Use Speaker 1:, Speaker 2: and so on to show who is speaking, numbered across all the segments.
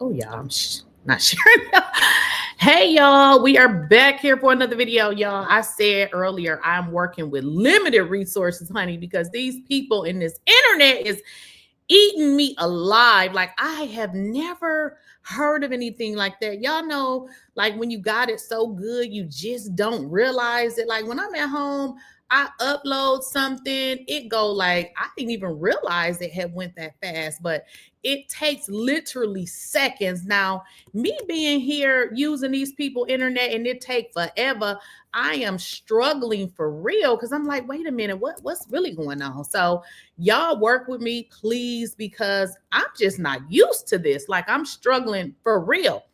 Speaker 1: Oh, yeah, I'm not sharing. Hey, y'all, we are back here for another video, y'all. I said earlier, I'm working with limited resources, honey, because these people in this internet is eating me alive. Like, I have never heard of anything like that. Y'all know, like, when you got it so good, you just don't realize it. Like, when I'm at home, I upload something, it go like, I didn't even realize it had went that fast, but it takes literally seconds. Now, me being here using these people internet and it take forever, I am struggling for real because I'm like, wait a minute, what's really going on? So y'all work with me, please, because I'm just not used to this. Like, I'm struggling for real.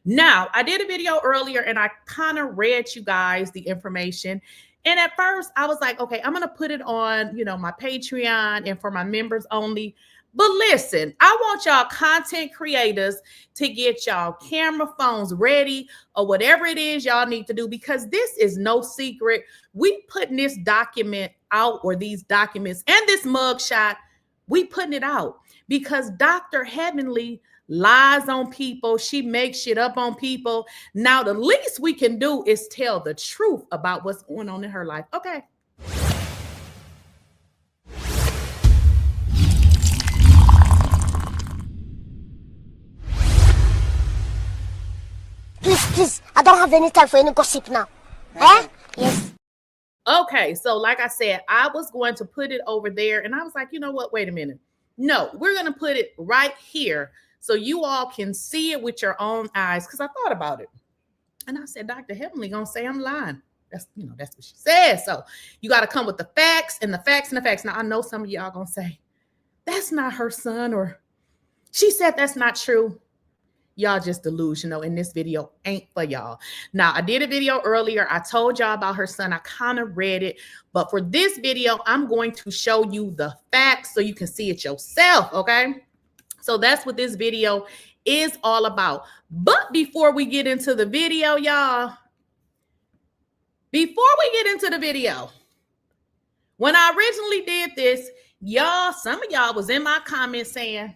Speaker 1: Now, I did a video earlier and I kind of read you guys the information. And at first I was like, okay, I'm going to put it on, my Patreon and for my members only. But listen, I want y'all content creators to get y'all camera phones ready or whatever it is y'all need to do, because this is no secret. We putting this document out, or these documents and this mugshot, we putting it out because Dr. Heavenly lies on people. She makes shit up on people. Now, the least we can do is tell the truth about what's going on in her life. Okay.
Speaker 2: Please, I don't have any time for any gossip now. Eh? Yes.
Speaker 1: Okay, so like I said, I was going to put it over there, and I was like, you know what? Wait a minute. No, we're going to put it right here so you all can see it with your own eyes, because I thought about it. And I said, Dr. Heavenly going to say I'm lying. That's what she said. So you got to come with the facts and the facts and the facts. Now, I know some of y'all going to say, that's not her son, or she said that's not true. Y'all just delusional, and this video ain't for y'all. Now, I did a video earlier. I told y'all about her son. I kind of read it. But for this video, I'm going to show you the facts so you can see it yourself, okay? So that's what this video is all about. But before we get into the video, y'all, when I originally did this, some of y'all was in my comments saying,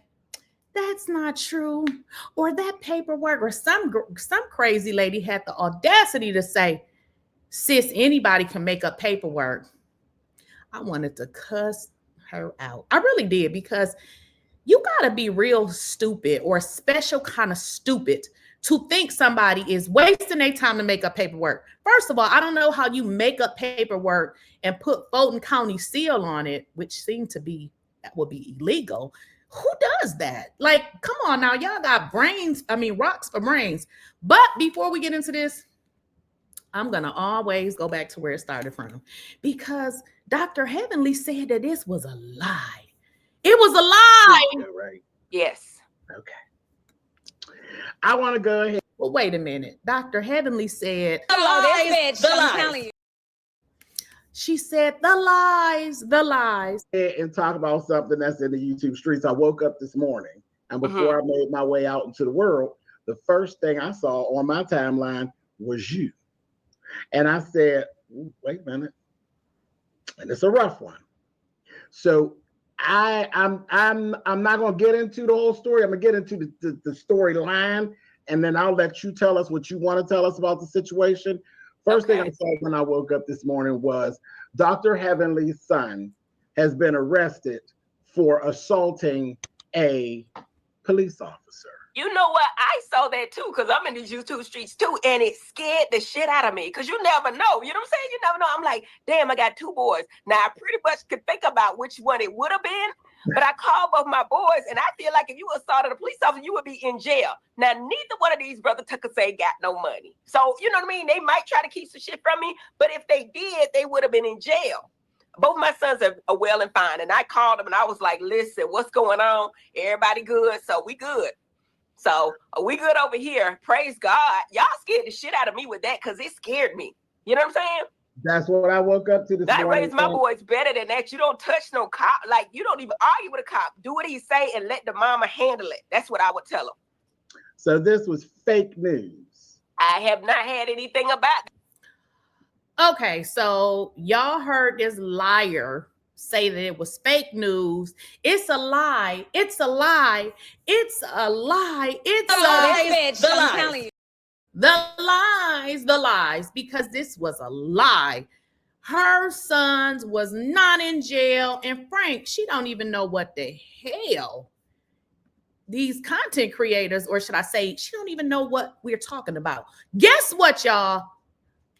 Speaker 1: that's not true, or that paperwork, or some crazy lady had the audacity to say, sis, anybody can make up paperwork. I wanted to cuss her out. I really did, because you got to be real stupid, or a special kind of stupid, to think somebody is wasting their time to make up paperwork. First of all, I don't know how you make up paperwork and put Fulton County seal on it, which that would be illegal. Who does that? Like, come on now, y'all got rocks for brains. But before we get into this, I'm going to always go back to where it started from, because Dr. Heavenly said that this was a lie. It was a lie.
Speaker 3: Right.
Speaker 4: Yes.
Speaker 3: Okay. I want to go ahead.
Speaker 1: Well, wait a minute. Dr. Heavenly said,
Speaker 4: the lies. I'm telling you.
Speaker 1: She said the lies.
Speaker 3: And talk about something that's in the YouTube streets. I woke up this morning, and before I made my way out into the world, the first thing I saw on my timeline was you. And I said, wait a minute. And it's a rough one. So I'm not going to get into the whole story. I'm going to get into the storyline, and then I'll let you tell us what you want to tell us about the situation. First thing I saw when I woke up this morning was Dr. Heavenly's son has been arrested for assaulting a police officer.
Speaker 4: You know what? I saw that too, because I'm in these YouTube streets too, and it scared the shit out of me, because you never know. You know what I'm saying? You never know. I'm like, damn, I got two boys. Now, I pretty much could think about which one it would have been, but I called both my boys, and I feel like if you assaulted a police officer, you would be in jail. Now, neither one of these brother Tucker say got no money. So, you know what I mean? They might try to keep some shit from me, but if they did, they would have been in jail. Both my sons are well and fine, and I called them, and I was like, listen, what's going on? Everybody good? So we good. So we good over here. Praise God. Y'all scared the shit out of me with that, because it scared me. You know what I'm saying?
Speaker 3: That's what I woke up to this morning.
Speaker 4: I raised my boys better than that. You don't touch no cop. Like, you don't even argue with a cop. Do what he say and let the mama handle it. That's what I would tell him.
Speaker 3: So this was fake news.
Speaker 4: I have not had anything about it.
Speaker 1: Okay, so y'all heard this liar say that it was fake news. It's a lie. It's a lie. It's a lie. It's a lie.
Speaker 4: The lies.
Speaker 1: The lies, because this was a lie. Her sons was not in jail. And Frank, she don't even know what the hell these content creators, or should I say, she don't even know what we're talking about. Guess what, y'all?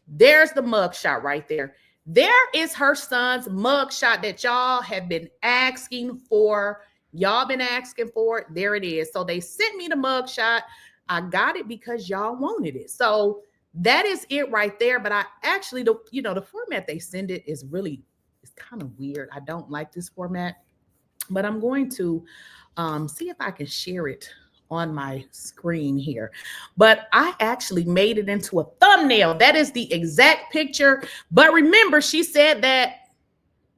Speaker 1: There's the mugshot right there. There is her son's mugshot that y'all have been asking for. Y'all been asking for it. There it is. So they sent me the mugshot. I got it because y'all wanted it. So that is it right there. But I actually, the format they send it is really, it's kind of weird. I don't like this format, but I'm going to see if I can share it on my screen here. But I actually made it into a thumbnail. That is the exact picture. But remember, she said that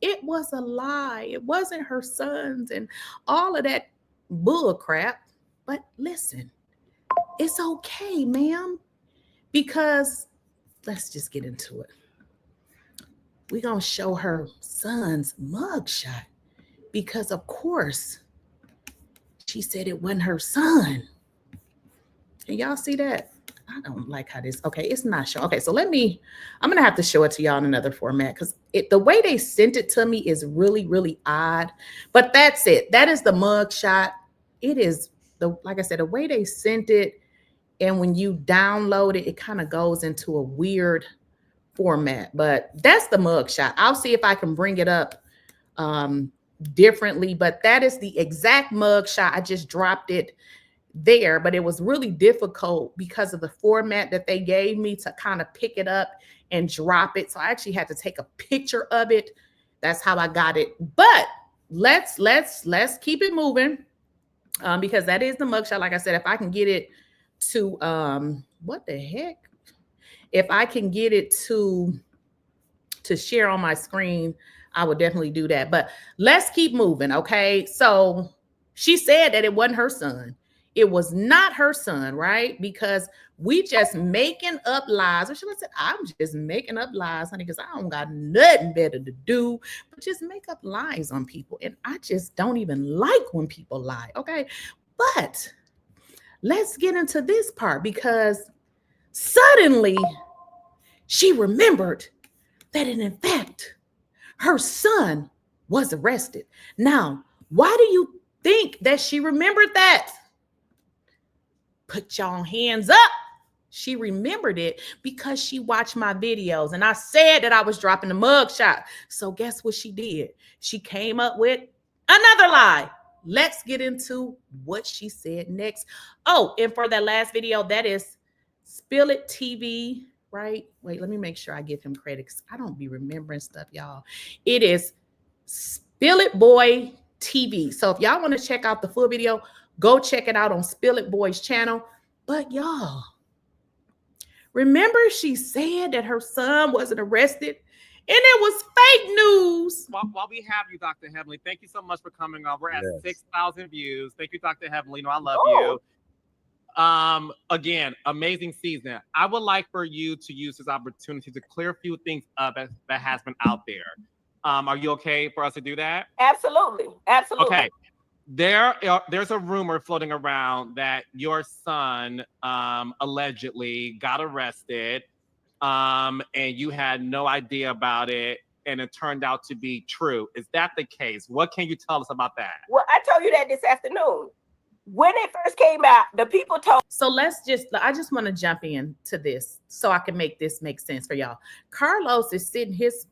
Speaker 1: it was a lie. It wasn't her sons and all of that bull crap. But listen, it's okay, ma'am, because let's just get into it. We're going to show her son's mugshot because, of course, she said it wasn't her son. Can y'all see that? I don't like how this, okay, it's not showing. Okay, so I'm going to have to show it to y'all in another format because the way they sent it to me is really, really odd. But that's it. That is the mugshot. It is, like I said, the way they sent it, and when you download it, it kind of goes into a weird format. But that's the mugshot. I'll see if I can bring it up differently, but that is the exact mugshot. I just dropped it there, but it was really difficult because of the format that they gave me to kind of pick it up and drop it. So I actually had to take a picture of it. That's how I got it. But let's keep it moving because that is the mugshot. Like I said, if I can get it to what the heck? If I can get it to share on my screen, I would definitely do that. But let's keep moving, okay? So she said that it wasn't her son. It was not her son, right? Because we just making up lies. Or should I say, I'm just making up lies, honey, because I don't got nothing better to do but just make up lies on people. And I just don't even like when people lie, okay? But let's get into this part because suddenly she remembered that in fact, her son was arrested. Now, why do you think that she remembered that? Put y'all hands up. She remembered it because she watched my videos and I said that I was dropping the mugshot. So guess what she did? She came up with another lie. Let's get into what she said next. Oh, and for that last video, that is Spill It TV, right? Wait, let me make sure I give him credit because I don't be remembering stuff, y'all. It is Spill It Boy TV. So if y'all want to check out the full video, go check it out on Spill It Boy's channel. But y'all, remember she said that her son wasn't arrested and it was fake news.
Speaker 5: While we have you, Dr. Heavenly, thank you so much for coming on. We're at 6,000 views. Thank you, Dr. Heavenly. I love you. Again, amazing season. I would like for you to use this opportunity to clear a few things up that has been out there. Are you okay for us to do that?
Speaker 4: Absolutely. Absolutely.
Speaker 5: Okay. There's a rumor floating around that your son allegedly got arrested and you had no idea about it and it turned out to be true. Is that the case? What can you tell us about that?
Speaker 4: Well, I told you that this afternoon. When it first came out, the people told.
Speaker 1: So I just want to jump in to this so I can make this make sense for y'all. Carlos is sitting his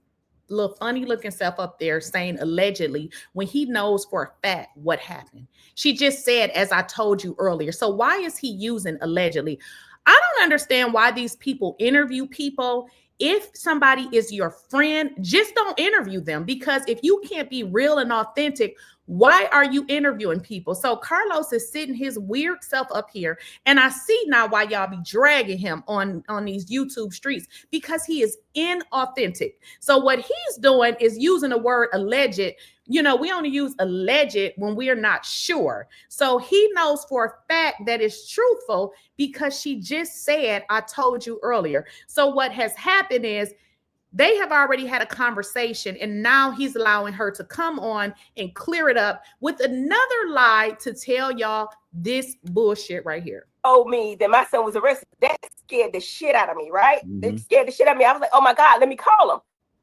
Speaker 1: little funny looking self up there saying allegedly when he knows for a fact what happened. She just said, as I told you earlier. So why is he using allegedly? I don't understand why these people interview people. If somebody is your friend, just don't interview them, because if you can't be real and authentic, why are you interviewing people? So Carlos is sitting his weird self up here, and I see now why y'all be dragging him on these YouTube streets, because he is inauthentic. So what he's doing is using the word alleged. You know, we only use alleged when we are not sure. So he knows for a fact that it's truthful because she just said, I told you earlier. So what has happened is They have already had a conversation, and now he's allowing her to come on and clear it up with another lie to tell y'all this bullshit right here.
Speaker 4: Told me that my son was arrested. That scared the shit out of me, right? It scared the shit out of me. I was like, oh my God, let me call him.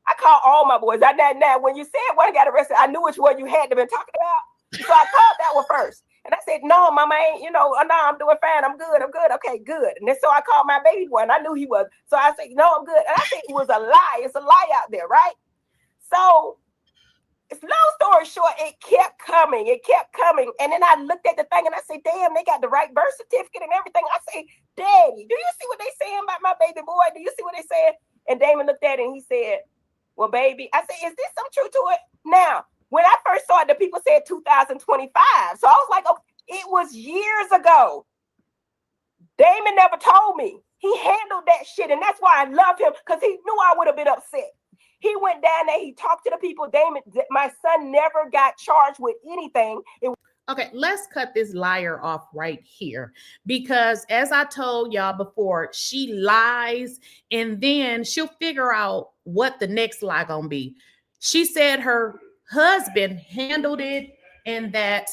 Speaker 4: I called all my boys. Now, when you said one got arrested, I knew which one you had to been talking about. So I called that one first. And I said, no, mama ain't, no, I'm doing fine. I'm good. Okay, good. And then so I called my baby boy, and I knew he was. So I said, no, I'm good. And I said it was a lie. It's a lie out there, right? So it's long story short, it kept coming. And then I looked at the thing and I said, damn, they got the right birth certificate and everything. I say, Daddy, do you see what they saying about my baby boy? Do you see what they saying? And Damon looked at it and he said, well, baby, I said, is this some truth to it? Now, when I first saw it, the people said 2025. So I was like, oh, it was years ago. Damon never told me. He handled that shit. And that's why I love him, because he knew I would have been upset. He went down there. He talked to the people. Damon, my son never got charged with anything.
Speaker 1: Okay, let's cut this liar off right here, because as I told y'all before, she lies and then she'll figure out what the next lie gonna be. She said her husband handled it and that,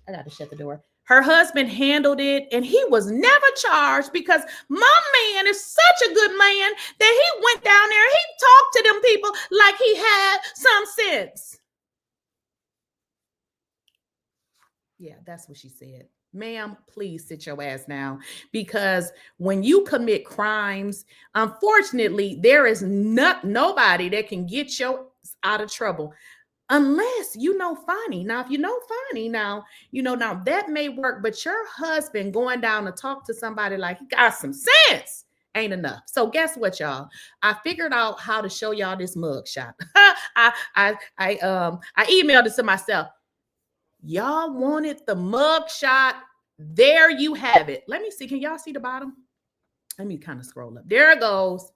Speaker 1: I gotta shut the door. Her husband handled it and he was never charged because my man is such a good man that he went down there and he talked to them people like he had some sense. Yeah, that's what she said. Ma'am, please sit your ass down, because when you commit crimes, unfortunately, there is nobody that can get you out of trouble unless you know Fonnie. Now, if you know Fonnie, now that may work, but your husband going down to talk to somebody like he got some sense ain't enough. So guess what, y'all? I figured out how to show y'all this mugshot. I emailed it to myself. Y'all wanted the mugshot. There you have it. Let me see. Can y'all see the bottom? Let me kind of scroll up. There it goes.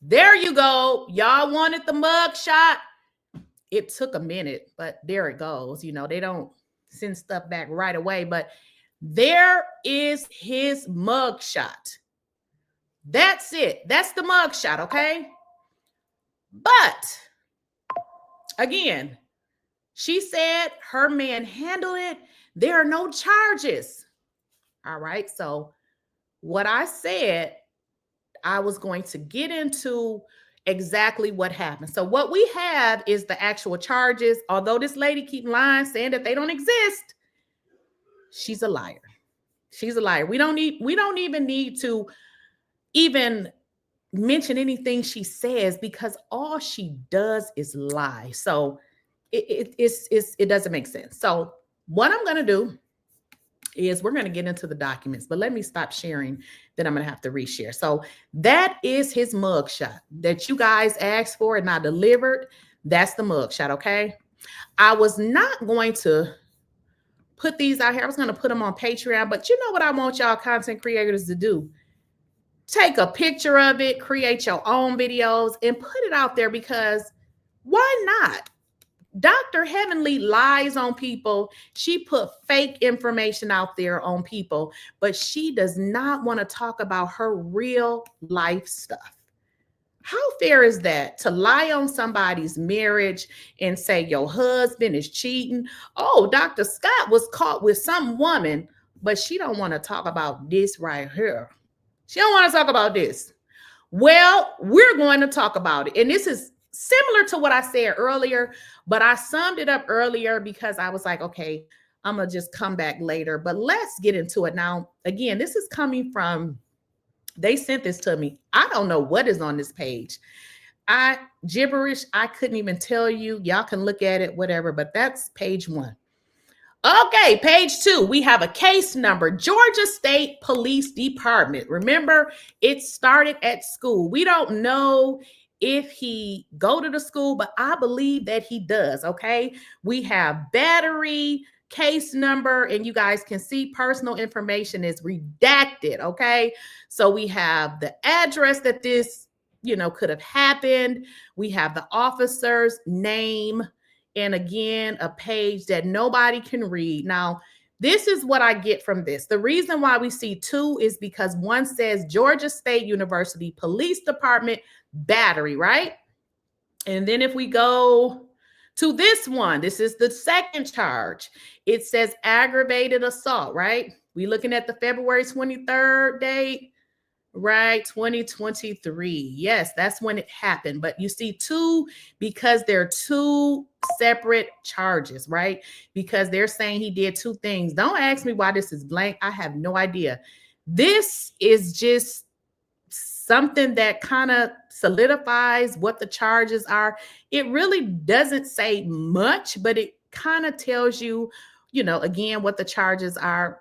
Speaker 1: There you go. Y'all wanted the mugshot. It took a minute, but there it goes. They don't send stuff back right away, but there is his mugshot. That's it. That's the mugshot, okay? But again, she said her man handled it. There are no charges. All right. So what I said, I was going to get into exactly what happened. So what we have is the actual charges. Although this lady keep lying, saying that they don't exist, she's a liar. She's a liar. We don't even need to even mention anything she says, because all she does is lie. So it doesn't make sense. So what I'm going to do is we're going to get into the documents, but let me stop sharing. Then I'm going to have to reshare. So that is his mugshot that you guys asked for and I delivered. That's the mugshot. Okay. I was not going to put these out here. I was going to put them on Patreon, but you know what I want y'all content creators to do? Take a picture of it, create your own videos and put it out there, because why not? Dr. Heavenly lies on people. She put fake information out there on people, but she does not want to talk about her real life stuff. How fair is that, to lie on somebody's marriage and say your husband is cheating? Oh, Dr. Scott was caught with some woman, but she don't want to talk about this right here. She don't want to talk about this. Well, we're going to talk about it. And this is similar to what I said earlier, but I summed it up earlier because I was like, okay, I'm going to just come back later, but let's get into it. Now, again, this is coming from, they sent this to me. I don't know what is on this page. Gibberish. I couldn't even tell you. Y'all can look at it, whatever, but that's page 1. Okay, page 2, we have a case number, Georgia State Police Department. Remember, it started at school. We don't know if he go to the school, but I believe that he does, okay? We have battery, case number, and you guys can see personal information is redacted, okay? So we have the address that this, could have happened. We have the officer's name, and again, a page that nobody can read. Now, this is what I get from this. The reason why we see 2 is because one says Georgia State University Police Department battery, right? And then if we go to this one, this is the second charge. It says aggravated assault, right? We looking at the February 23rd date, right? 2023. Yes, that's when it happened. But you see 2 because they're 2 separate charges, right? Because they're saying he did 2 things. Don't ask me why this is blank. I have no idea. This is just something that kind of solidifies what the charges are. It really doesn't say much, but it kind of tells you, you know, again, what the charges are.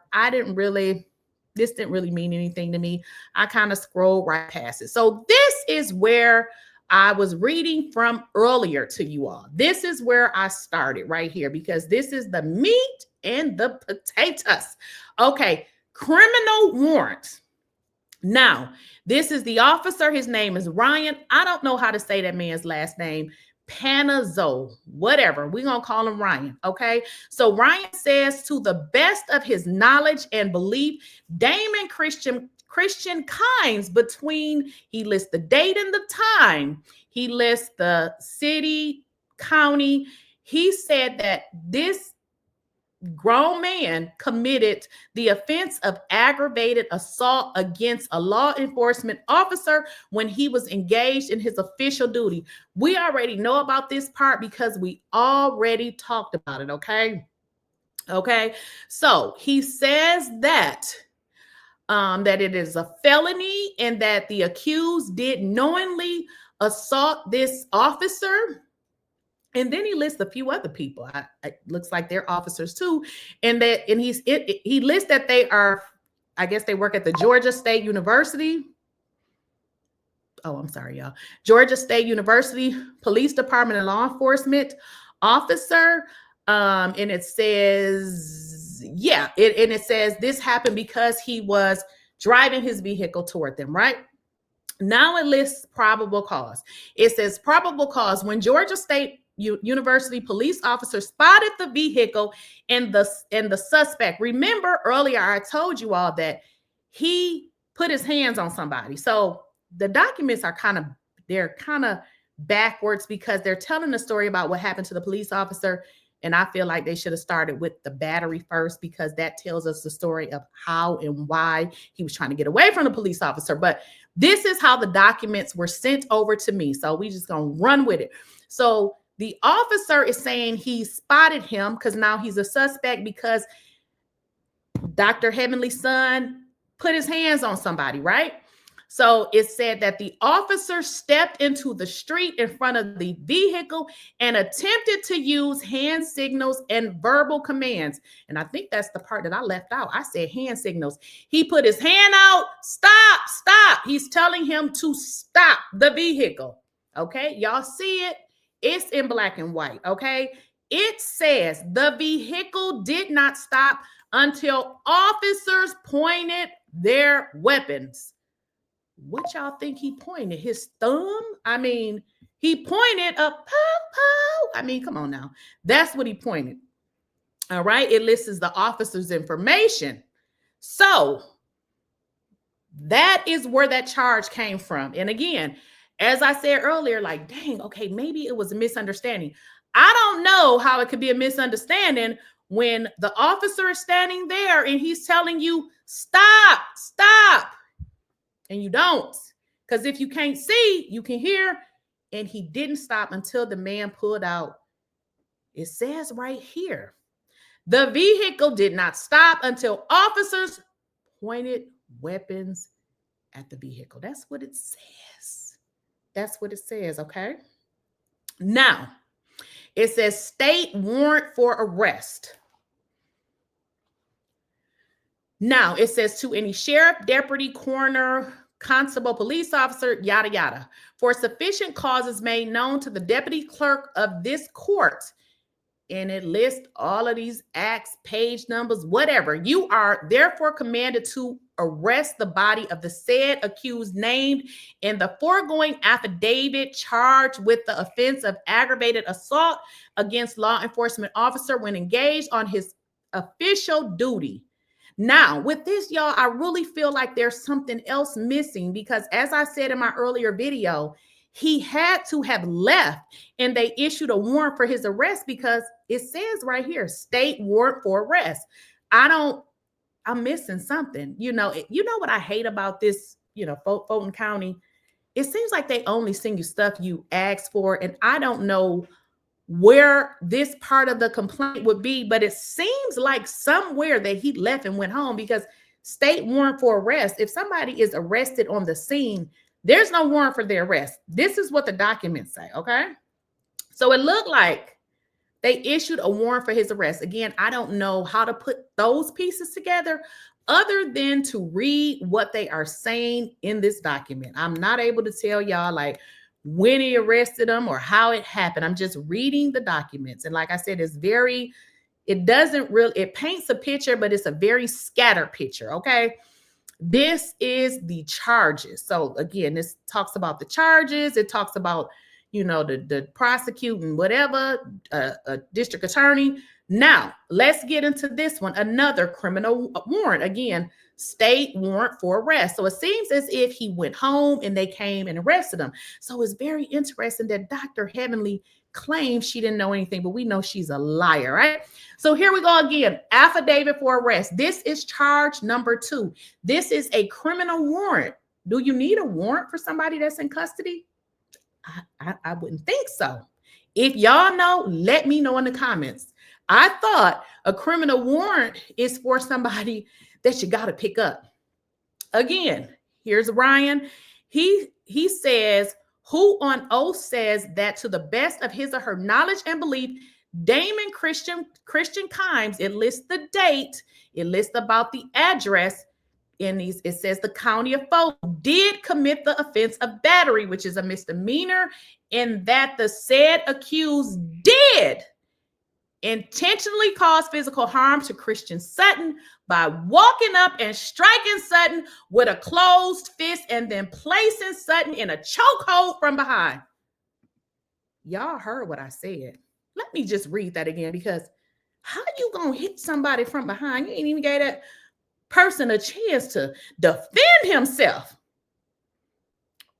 Speaker 1: This didn't really mean anything to me. I kind of scrolled right past it. So this is where I was reading from earlier to you all. This is where I started right here, because this is the meat and the potatoes. Okay, criminal warrant. Now, this is the officer. His name is Ryan. I don't know how to say that man's last name. Panazo, whatever. We're going to call him Ryan, okay? So Ryan says, to the best of his knowledge and belief, Damon Christian Kynes between, he lists the date and the time. He lists the city, county. He said that this grown man committed the offense of aggravated assault against a law enforcement officer when he was engaged in his official duty. We already know about this part because we already talked about it, okay? Okay, so he says that that it is a felony and that the accused did knowingly assault this officer. And then he lists a few other people. It looks like they're officers too. And he lists that they are, I guess they work at the Georgia State University. Oh, I'm sorry, y'all. Georgia State University Police Department and law enforcement officer. And it says, yeah, it says this happened because he was driving his vehicle toward them, right? Now it lists probable cause. It says probable cause when Georgia State University police officer spotted the vehicle and the suspect. Remember earlier I told you all that he put his hands on somebody. So the documents are kind of backwards because they're telling the story about what happened to the police officer. And I feel like they should have started with the battery first, because that tells us the story of how and why he was trying to get away from the police officer. But this is how the documents were sent over to me. So we just gonna run with it. So the officer is saying he spotted him because now he's a suspect because Dr. Heavenly's son put his hands on somebody, right? So it said that the officer stepped into the street in front of the vehicle and attempted to use hand signals and verbal commands. And I think that's the part that I left out. I said hand signals. He put his hand out, stop, stop. He's telling him to stop the vehicle. Okay, y'all see it? It's in black and white, okay? It says the vehicle did not stop until officers pointed their weapons. What y'all think he pointed? His thumb? I mean, he pointed a pow. I mean, come on now. That's what he pointed. All right. It lists the officer's information. So that is where that charge came from. And again, as I said earlier, like, dang, okay, maybe it was a misunderstanding. I don't know how it could be a misunderstanding when the officer is standing there and he's telling you, stop, stop. And you don't. Because if you can't see, you can hear. And he didn't stop until the man pulled out. It says right here, the vehicle did not stop until officers pointed weapons at the vehicle. That's what it says. That's what it says, okay? Now, it says state warrant for arrest. Now, it says to any sheriff, deputy, coroner, constable, police officer, yada, yada, for sufficient causes made known to the deputy clerk of this court. And it lists all of these acts, page numbers, whatever. You are therefore commanded to arrest the body of the said accused named in the foregoing affidavit charged with the offense of aggravated assault against law enforcement officer when engaged on his official duty. Now, with this, y'all, I really feel like there's something else missing because as I said in my earlier video, he had to have left and they issued a warrant for his arrest because it says right here, state warrant for arrest. I'm missing something. You know what I hate about this, Fulton County? It seems like they only send you stuff you ask for. And I don't know where this part of the complaint would be, but it seems like somewhere that he left and went home because state warrant for arrest. If somebody is arrested on the scene, there's no warrant for their arrest. This is what the documents say, okay? So it looked like they issued a warrant for his arrest. Again, I don't know how to put those pieces together other than to read what they are saying in this document. I'm not able to tell y'all like when he arrested him or how it happened. I'm just reading the documents. And like I said, it paints a picture, but it's a very scattered picture, okay? This is the charges. So again, this talks about the charges. It talks about, the prosecuting whatever, a district attorney. Now, let's get into this one. Another criminal warrant. Again, state warrant for arrest. So it seems as if he went home and they came and arrested him. So it's very interesting that Dr. Heavenly claims she didn't know anything, but we know she's a liar, right? So here we go again. Affidavit for arrest. This is charge number 2. This is a criminal warrant. Do you need a warrant for somebody that's in custody? I wouldn't think so. If y'all know, let me know in the comments. I thought a criminal warrant is for somebody that you got to pick up. Again, here's Ryan. He says, who on oath says that to the best of his or her knowledge and belief, 𝐷amonKeysha, it lists the date, it lists about the address, it says the county of Fulton did commit the offense of battery, which is a misdemeanor, and that the said accused did intentionally cause physical harm to Christian Sutton by walking up and striking Sutton with a closed fist and then placing Sutton in a chokehold from behind. Y'all heard what I said. Let me just read that again, because how you gonna hit somebody from behind? You ain't even gave that person a chance to defend himself.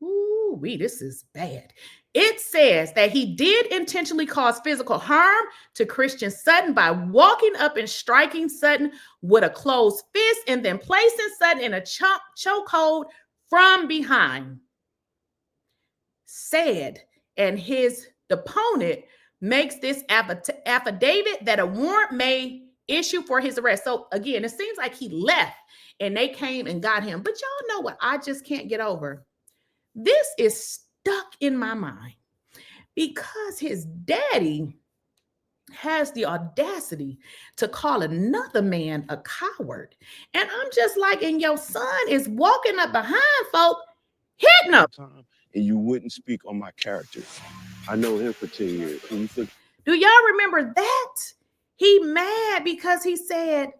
Speaker 1: Ooh, this is bad. It says that he did intentionally cause physical harm to Christian Sutton by walking up and striking Sutton with a closed fist and then placing Sutton in a chokehold from behind. Said, and his deponent makes this affidavit that a warrant may issue for his arrest. So again, it seems like he left and they came and got him. But y'all know what I just can't get over? This is stuck in my mind because his daddy has the audacity to call another man a coward. And I'm just like, and your son is walking up behind folk, hitting them.
Speaker 6: And you wouldn't speak on my character. I know him for 10 years.
Speaker 1: Do y'all remember that? He mad because he said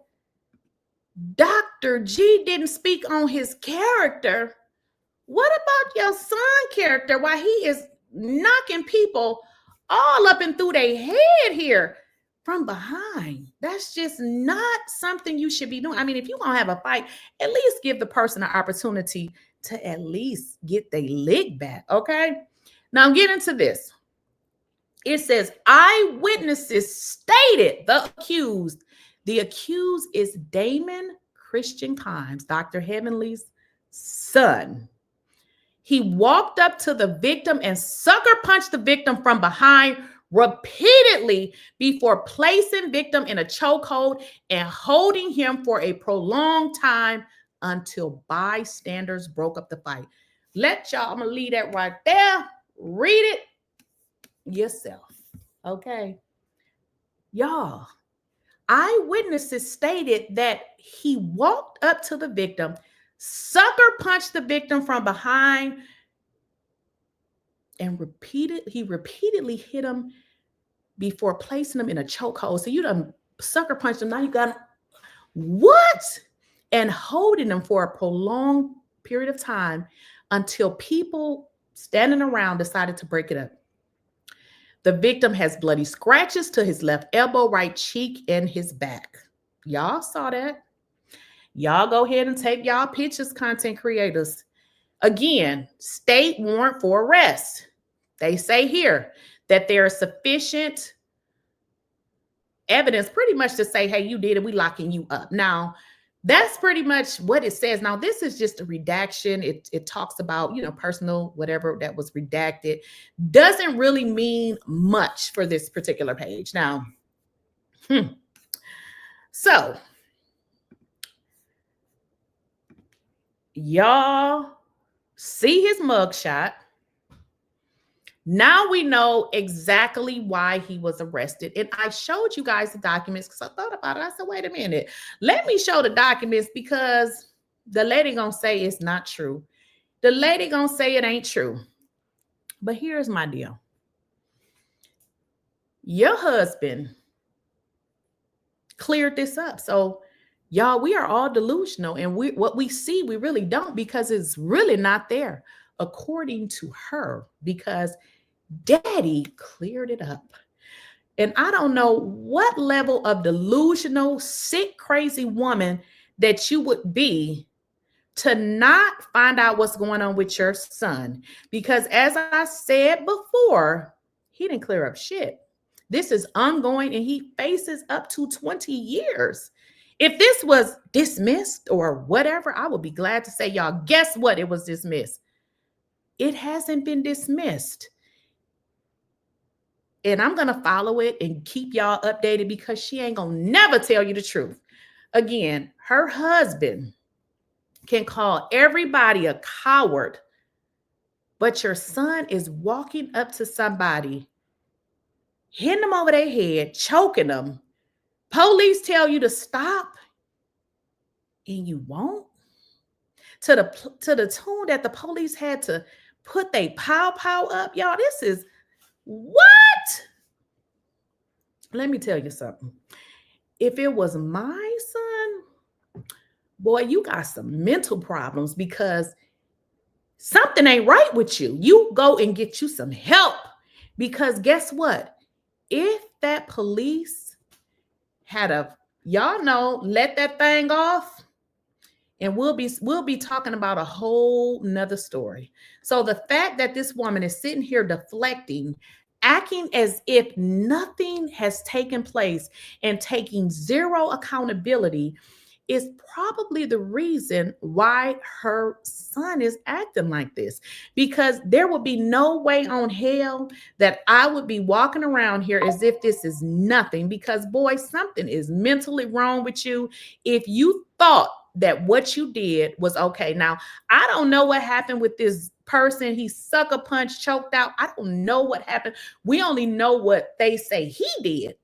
Speaker 1: Dr. G didn't speak on his character. What about your son's character while he is knocking people all up and through their head here from behind? That's just not something you should be doing. I mean, if you're going to have a fight, at least give the person an opportunity to at least get their leg back, okay? Now get into this. It says, eyewitnesses stated the accused is Damonkimes, Dr. Heavenly's son. He walked up to the victim and sucker punched the victim from behind repeatedly before placing victim in a chokehold and holding him for a prolonged time until bystanders broke up the fight. I'm gonna leave that right there. Read it yourself. Okay. Y'all, eyewitnesses stated that he walked up to the victim, sucker punched the victim from behind, and repeatedly hit him before placing him in a chokehold. So you done sucker punched him. Now you got what? And holding him for a prolonged period of time until people standing around decided to break it up. The victim has bloody scratches to his left elbow, right cheek, and his back. Y'all saw that. Y'all go ahead and take y'all pictures, content creators. Again, state warrant for arrest. They say here that there is sufficient evidence pretty much to say, hey, you did it, we locking you up. Now, that's pretty much what it says. Now, this is just a redaction. It talks about, personal, whatever that was redacted. Doesn't really mean much for this particular page. Now, so y'all see his mugshot. Now we know exactly why he was arrested. And I showed you guys the documents because I thought about it. I said, wait a minute, let me show the documents because the lady gonna say it's not true. The lady gonna say it ain't true. But here's my deal. Your husband cleared this up. So y'all, we are all delusional. And what we see, we really don't because it's really not there, according to her, because Daddy cleared it up. And I don't know what level of delusional, sick, crazy woman that you would be to not find out what's going on with your son. Because as I said before, he didn't clear up shit. This is ongoing and he faces up to 20 years. If this was dismissed or whatever, I would be glad to say, y'all, guess what? It was dismissed. It hasn't been dismissed. And I'm going to follow it and keep y'all updated because she ain't going to never tell you the truth. Again, her husband can call everybody a coward, but your son is walking up to somebody, hitting them over their head, choking them. Police tell you to stop and you won't. To the tune that the police had to put their pow up. Y'all, this is what? Let me tell you something. If it was my son, boy, you got some mental problems because something ain't right with you. You go and get you some help because guess what? If that police had let that thing off, and we'll be talking about a whole nother story. So the fact that this woman is sitting here deflecting, acting as if nothing has taken place and taking zero accountability is probably the reason why her son is acting like this. Because there would be no way on hell that I would be walking around here as if this is nothing. Because boy, something is mentally wrong with you if you thought that what you did was okay. Now, I don't know what happened with this person. He sucker punch, choked out. I don't know what happened. We only know what they say he did,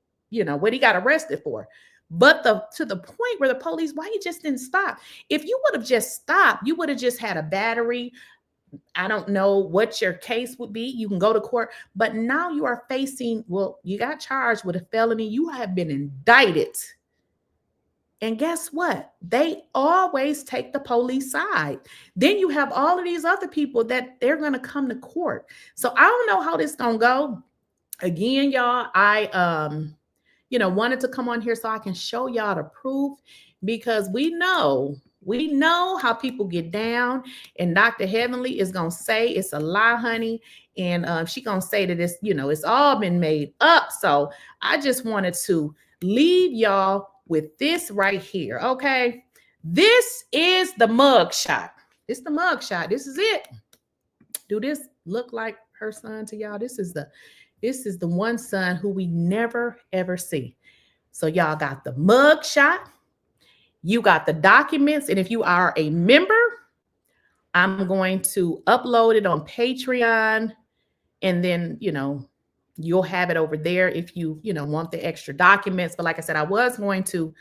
Speaker 1: what he got arrested for. But to the point where the police, why you just didn't stop? If you would have just stopped, you would have just had a battery. I don't know what your case would be. You can go to court, but now you are facing, you got charged with a felony. You have been indicted. And guess what? They always take the police side. Then you have all of these other people that they're going to come to court. So I don't know how this is going to go. Again, y'all, I wanted to come on here so I can show y'all the proof because we know how people get down, and Dr. Heavenly is going to say it's a lie, honey. And she's going to say that it's all been made up. So I just wanted to leave y'all with this right here. Okay. This is the mugshot. It's the mugshot. This is it. Do this look like her son to y'all? This is the one son who we never ever see. So y'all got the mugshot. You got the documents. And if you are a member, I'm going to upload it on Patreon. And then, you'll have it over there if you want the extra documents. But like I said, I was going to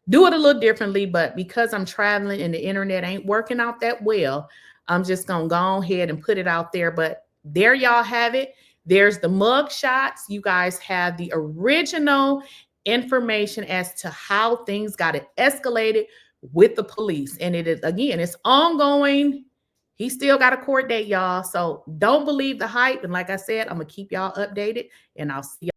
Speaker 1: do it a little differently, but because I'm traveling and the internet ain't working out that well, I'm just going to go ahead and put it out there. But there y'all have it. There's the mug shots. You guys have the original information as to how things got escalated with the police. And it is, again, it's ongoing. He still got a court date, y'all. So don't believe the hype. And like I said, I'm going to keep y'all updated, and I'll see y'all.